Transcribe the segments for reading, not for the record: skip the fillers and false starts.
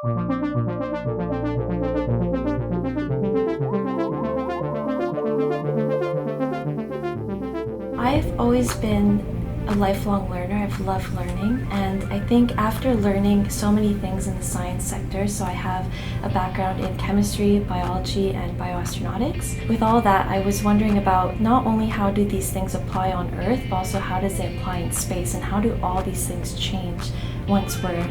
I've always been a lifelong learner. I've loved learning, and I think after learning so many things in the science sector, so I have a background in chemistry, biology, and bioastronautics. With all that, I was wondering about not only how do these things apply on Earth, but also how does it apply in space, and how do all these things change once we're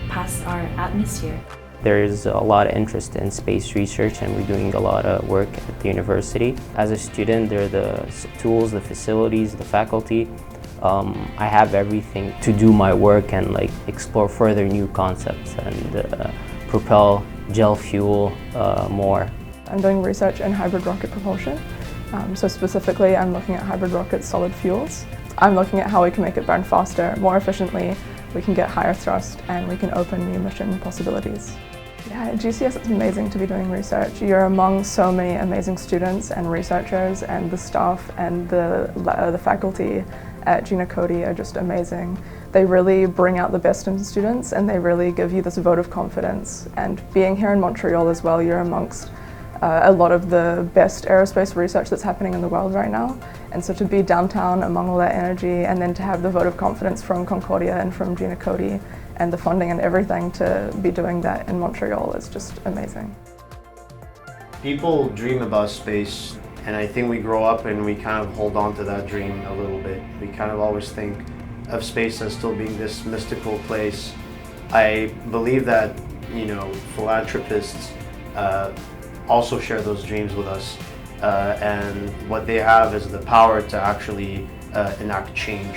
past our atmosphere? There's a lot of interest in space research, and we're doing a lot of work at the university. As a student, there are the tools, the facilities, the faculty. I have everything to do my work and explore further new concepts and propel gel fuel more. I'm doing research in hybrid rocket propulsion. So specifically, I'm looking at hybrid rockets' solid fuels. I'm looking at how we can make it burn faster, more efficiently. We can get higher thrust, and we can open new mission possibilities. Yeah, at GCS it's amazing to be doing research. You're among so many amazing students and researchers, and the staff and the faculty at Gina, Cody are just amazing. They really bring out the best in students, and they really give you this vote of confidence. And being here in Montreal as well, you're amongst a lot of the best aerospace research that's happening in the world right now. And so to be downtown among all that energy, and then to have the vote of confidence from Concordia and from Gina, Cody, and the funding and everything to be doing that in Montreal is just amazing. People dream about space, and I think we grow up and we kind of hold on to that dream a little bit. We kind of always think of space as still being this mystical place. I believe that, philanthropists also share those dreams with us, and what they have is the power to actually enact change.